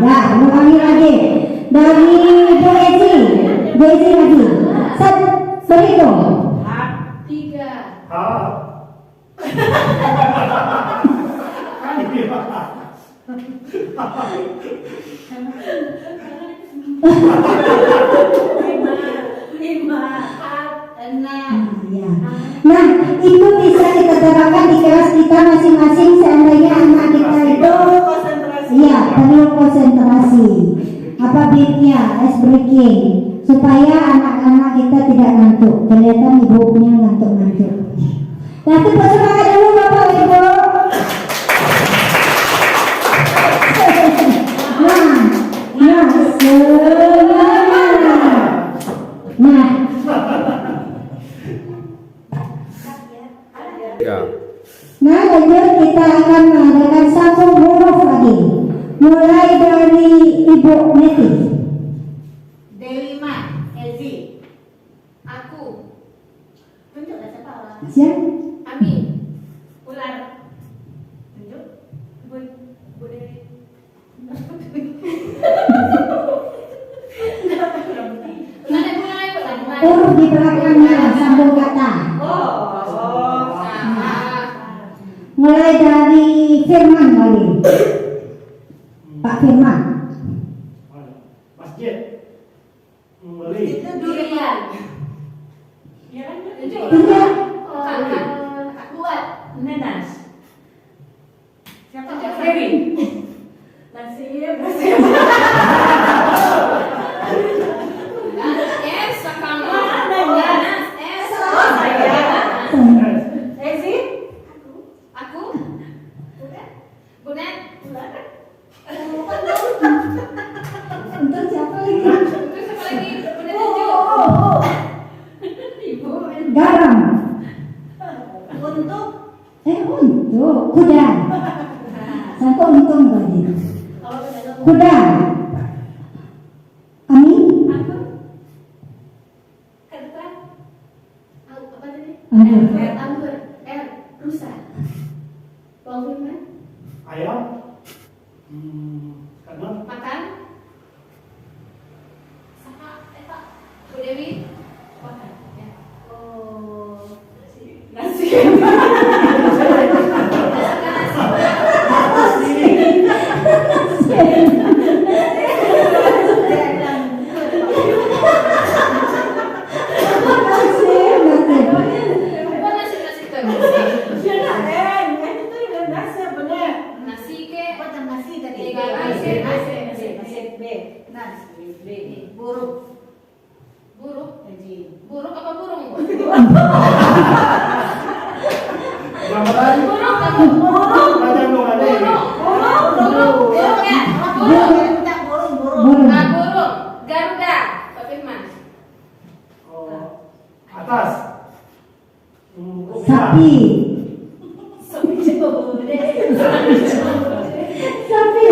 A: Dah, ulangi lagi. Dari Bu Ezi. Bu Ezi lagi. Berhitung.
B: Hak,
C: 3.
B: lima,
A: Ya. Nah, itu bisa kita terapkan di kelas kita masing-masing. Seandainya anak kita itu iya, perlu konsentrasi. Apa beatnya, ice breaking, supaya anak-anak kita tidak ngantuk. Kelihatan ibunya ngantuk-ngantuk. Nah, tepuk semangat dulu Bapak Ibu. Nah, lanjut kita akan mengadakan satu huruf lagi. Mulai dari Ibu Neti.
E: Delima, Ezi.
C: Aku.
E: Tunjuklah siapa orang.
A: Siap?
C: Amin. Ular. Tunjuk. Boleh.
A: Huruf di belakangnya sambung kata. Mulai dari Firman kali. Pak Firman.
D: Masjid. Beli.
C: Durian.
A: Tiga.
C: Buat.
B: Nenas.
C: Siapa?
B: Freddy. Nasib.
C: S. Sakang.
B: Nanas.
C: S.
B: Oh, saya. Ezi.
C: Aku. Bunet.
A: Untuk siapa lagi? Satu untung lagi.
C: Kalau udah
A: Kuda. Ami.
B: Anggur. Kereta.
C: apa tadi?
A: Anggur.
C: Anggur. Rusa. Bang Firman.
D: Ayam. Karena
C: Makan. Saka. Bu Dewi. Makan. Ya. Oh.
B: Nasi.
C: Apa nasi terus? Nasi ke?
E: Apa nasi tadi? Buruk.
C: Buruk.
E: Jadi
C: Buruk apa burung?
D: berapa tadi?
C: Burung.
D: Macam dong ada ini.
C: Burung ya. Burung.
A: Burung.
C: Ah, burung. Garuda. Pak Firman.
D: Oh, atas. Rupiah.
A: Sapi.
B: Sapi jauh deh.
A: Sapi.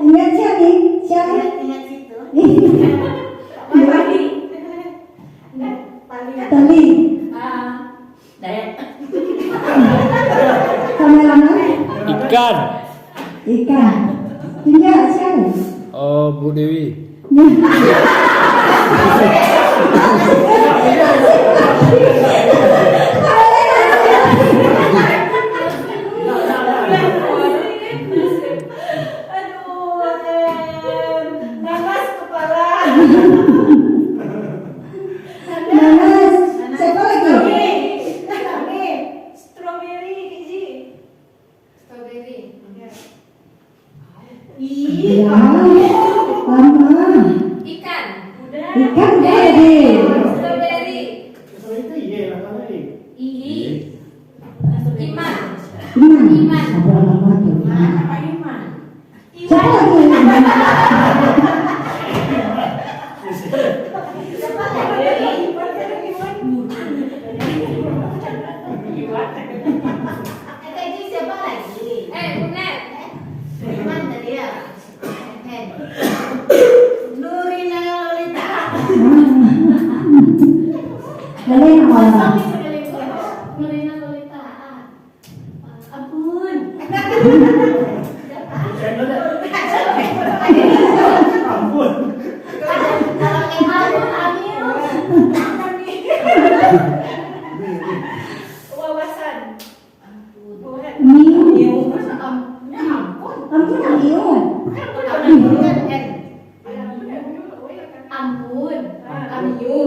A: Ingat siapa? Siapa?
E: ingat situ.
A: Tali.
B: Dayak.
A: Kameramen.
F: Ikan.
A: Ikan. Tinggal siapa?
F: Oh, Bu Dewi.
B: Nanas kepala.
A: Nanas. Siapa lagi?
B: Strawberry hiji.
C: Strawberry.
A: Ya. Lama.
C: Ikan.
A: Ikan tadi.
C: Strawberry.
D: So itu iya lah kan ini.
C: Iman.
A: Iman. Apa lama tuh?
B: Apa Iman?
A: Siapa lagi?
E: Tadi siapa lagi?
C: Bunet.
E: Firman tadi ya. Nurina Lolita.
A: Kalian apa lagi?
C: Nurina Lolita.
E: Ampun.
D: Channel deh. Ampun.
E: Kalau Ampun Amir.
B: Wawasan.
A: Miu.
E: Ampun.
A: Ampun Miu.
C: Ampun. Amiu.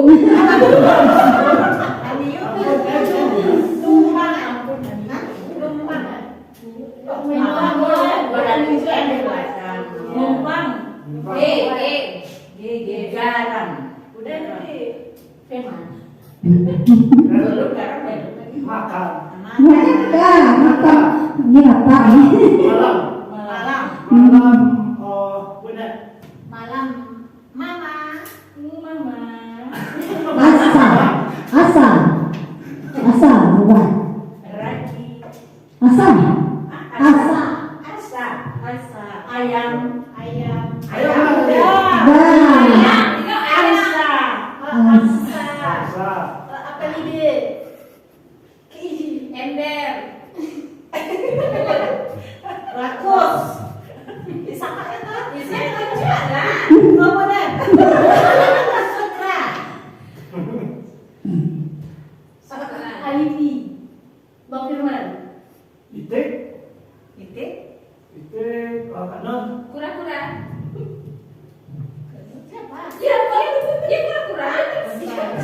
B: Numpang ampun. Numpang. Numpang. Garam. Udah tadi.
C: Firman.
B: Belum garam ya.
D: Makan.
A: Makan. Makan. Ini apa?
D: Malam.
B: Malam.
D: Malam. Oh, benar.
E: Malam Mama.
B: Mama.
A: Asal. Asal. Asal. Buat.
B: Ragi.
A: Asal.
B: Asa. Asa. Asa. Ayam.
E: Ayam.
D: Ayo mana tadi?
A: Dah.
B: Asa.
D: Asa.
B: Apa ide?
C: Ember.
B: Rakus. Disangka itu.
C: Isinya lucu lah.
B: Oh benar.
E: Sutra.
B: Alibi. Bang Firman.
D: Itik.
B: Itik.
D: Itik. Kanan.
C: Kura-kura.
E: Siapa?
C: Ya, ya kura-kura.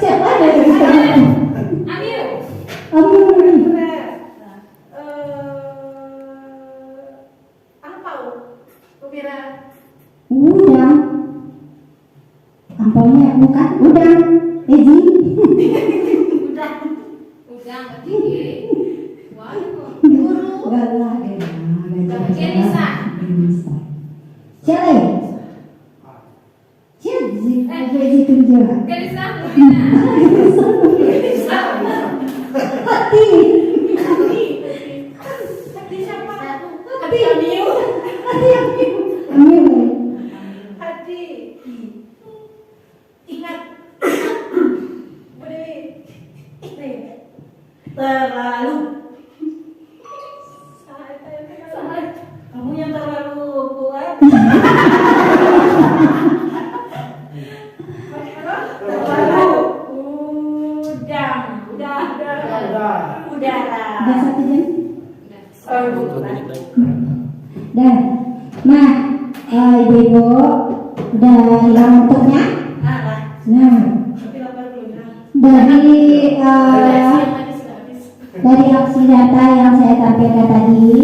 A: Siapa ada di sana?
C: Amiu.
A: Amin.
B: Benar. Angpau. Pemira.
A: Udang. Ampaunya bukan udang. Eji.
C: Udang tinggi. Waduh.
E: Guru.
A: Galah.
C: Genisa.
A: Genisa. Siapa? Siapa sih? Apa sih kerja?
C: Gelisa Nurina.
B: terlalu. Kamu yang terlalu kuat. Terlalu udang. Udara.
A: Udah 1 jam?
B: Bukan.
A: Dan, nah, ibu-ibu udah hilang untuknya.
B: Lah.
A: Nah,
B: Tapi lapar belum hilang.
A: dari aksi data yang saya tampilkan tadi,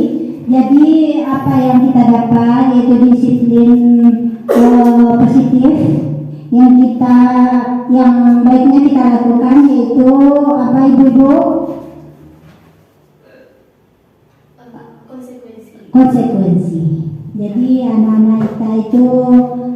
A: jadi apa yang kita dapat yaitu disiplin positif yang baiknya kita lakukan yaitu apa ibu-ibu? Konsekuensi. Jadi anak-anak kita itu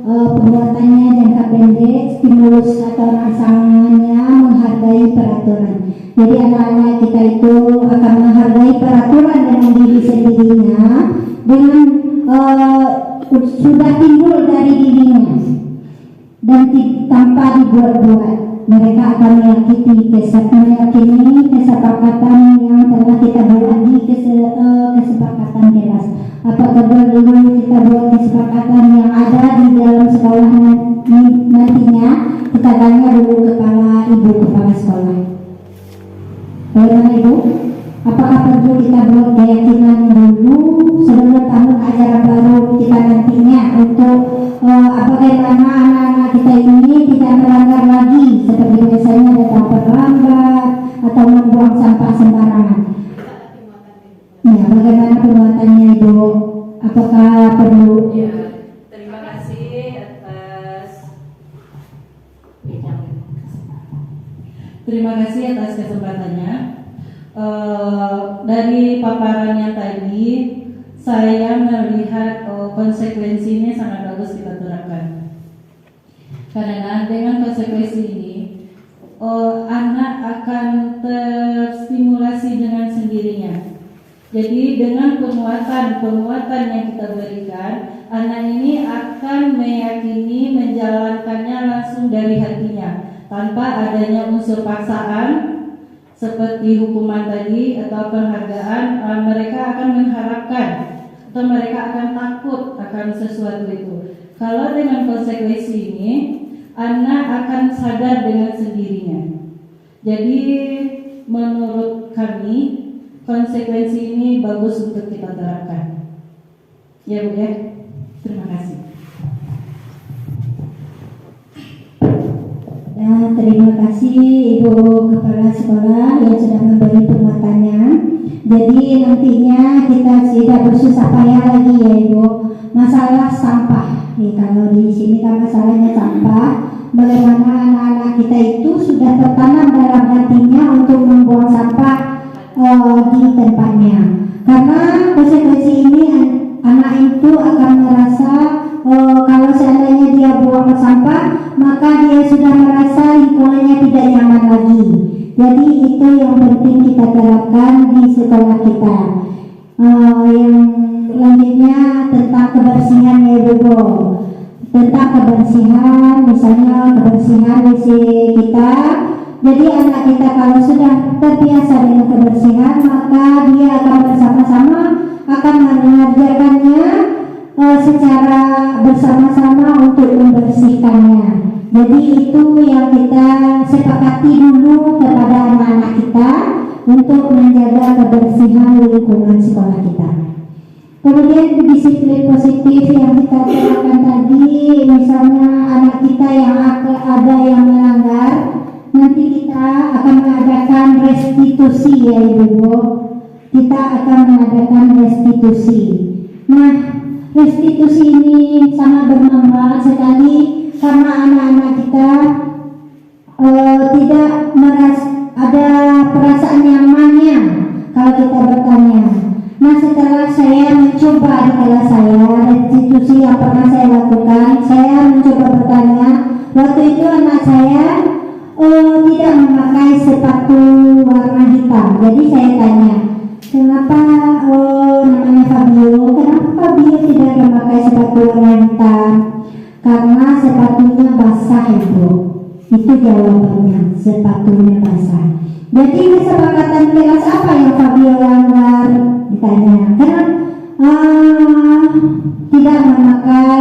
A: perbuatannya jangka pendek, stimulus atau rangsangannya menghargai peraturan. Jadi anak-anak kita itu akan menghargai peraturan dengan diri sendirinya dengan sudah timbul dari dirinya dan tanpa dibuat-buat. Mereka akan meyakini kesepakatan yang telah kita buat di kesepakatan kelas. Apakah perlu kita buat kesepakatan yang ada di dalam sekolah nantinya? Kita tanya dulu kepala sekolah. Bagaimana ibu? Apakah perlu kita buat keyakinan dulu sebelum tahun ajaran baru kita nantinya untuk bagaimana anak-anak kita ini tidak melanggar lagi seperti biasanya datang terlambat atau membuang sampah sembarangan. Ya, bagaimana penguatannya ibu? Apakah perlu?
B: Ya, terima kasih atas kesempatannya. Dari paparannya tadi, saya melihat konsekuensinya sangat bagus kita terapkan. Karena dengan konsekuensi ini, anak akan terstimulasi dengan sendirinya. Jadi dengan penguatan yang kita berikan, anak ini akan meyakini menjalankannya langsung dari hatinya, tanpa adanya unsur paksaan seperti hukuman tadi atau penghargaan. Mereka akan mengharapkan atau mereka akan takut akan sesuatu itu. Kalau dengan konsekuensi ini, anak akan sadar dengan sendirinya. Jadi menurut kami konsekuensi ini bagus untuk kita terapkan. Ya Bu ya, terima kasih.
A: Dan terima kasih Ibu Kepala Sekolah yang sudah memberi penguatannya. Jadi nantinya kita tidak bersusah payah lagi ya Ibu. Masalah sampah. Nih kalau di sini kan masalahnya sampah. Bagaimana anak-anak kita itu sudah tertanam dalam hatinya untuk membuang sampah di tempatnya. Karena konsekuensi ini anak itu akan merasa kalau seandainya dia buang sampah, maka dia sudah merasa lingkungannya tidak nyaman lagi. Jadi itu yang penting kita terapkan di sekolah kita. Yang selanjutnya tentang kebersihan ya Ibu. Tentang kebersihan, misalnya kebersihan WC kita. Jadi anak kita kalau sudah terbiasa dengan kebersihan, maka dia akan bersama-sama akan mengerjakannya secara bersama-sama untuk membersihkannya. Jadi itu yang kita sepakati dulu kepada anak-anak kita untuk menjaga kebersihan lingkungan sekolah kita. Kemudian disiplin positif yang kita terapkan tadi, misalnya anak kita yang ada yang melanggar, nanti kita akan mengadakan restitusi ya Ibu. Kita akan mengadakan restitusi. Nah, restitusi ini sangat bermanfaat sekali karena anak-anak kita tidak ada perasaan nyamannya kalau kita bertanya. Nah, setelah saya mencoba di kelas saya, restitusi yang pernah saya lakukan, saya mencoba bertanya. Waktu itu anak saya tidak memakai sepatu warna hitam. Jadi saya tanya, kenapa namanya Fabio, kenapa Fabio tidak memakai sepatu warna hitam? Karena sepatunya basah Ibu. Itu jawabannya, sepatunya basah. Jadi Jadi kesepakatan kelas apa yang Fabio langgar? Ditanya. Karena tidak memakai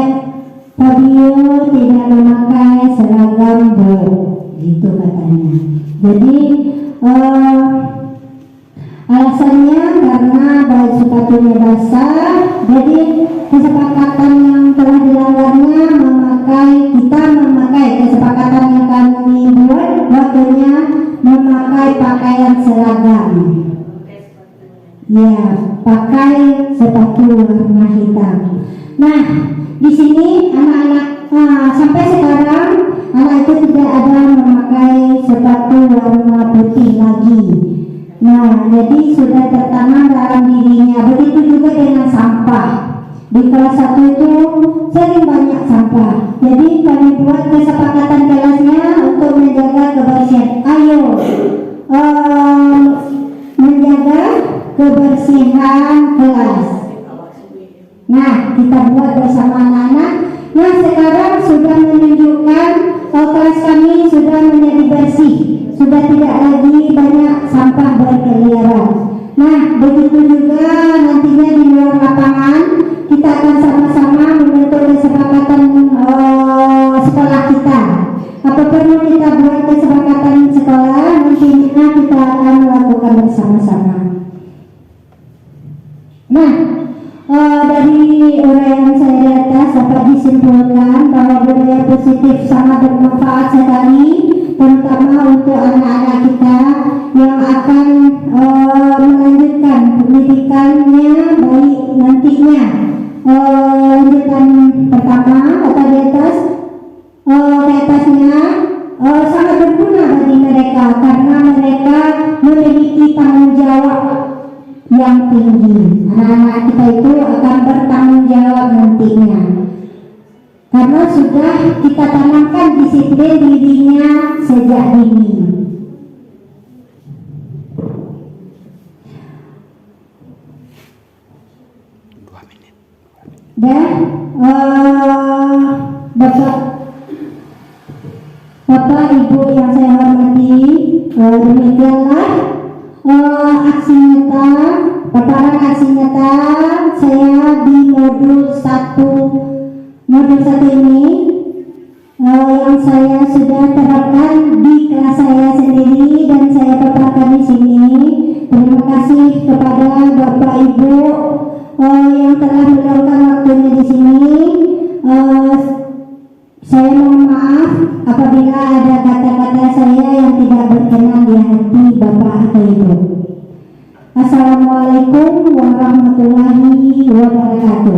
A: Fabio tidak memakai seragam gitu katanya. Jadi alasannya karena baju sepatunya basah. Jadi kesepakatan yang telah dilanggarnya kita memakai kesepakatan yang kami buat waktunya memakai pakaian seragam. Ya, pakai sepatu warna hitam. Nah, di sini anak-anak sampai sekarang anak itu tidak ada memakai sepatu warna putih lagi. Nah, jadi sudah tertanam dalam dirinya. Begitu juga dengan sampah. Di kelas 1 itu sering banyak sampah. Jadi kami buat kesepakatan kelasnya untuk menjaga kebersihan. Ayo, menjaga kebersihan kelas. Nah, kita buat bersama anak-anak. Nah, sekarang sudah menunjukkan kelas kami sudah menjadi bersih. Sudah tidak lagi banyak sampah berkeliaran. Nah, begitu juga nantinya di luar lapangan kita akan sama-sama membentuk kesepakatan sekolah kita. Apa perlu kita buat kesepakatan sekolah, nantinya kita akan melakukan bersama-sama. Nah, dari uraian saya di atas dapat disimpulkan bahwa budaya positif sangat bermanfaat sekali, terutama untuk anak-anak kita yang akan melanjutkan pendidikannya baik nantinya. Lanjutan pertama atau di atas ke atasnya sangat berguna bagi mereka karena mereka memiliki tanggung jawab yang tinggi. Anak-anak kita itu akan bertanggung jawab nantinya karena sudah kita tanamkan disiplin dirinya sejak dini. Dan Bapak Ibu yang saya hormati, demikianlah aksi nyata, paparan aksi nyata saya di modul 1 ini yang saya sudah terapkan di kelas saya sendiri dan saya paparkan di sini. Terima kasih kepada Bapak Ibu yang telah meluangkan waktunya di sini. Saya mohon maaf apabila ada kata-kata saya yang tidak berkenan di hati Bapak atau Ibu. Assalamualaikum warahmatullahi wabarakatuh.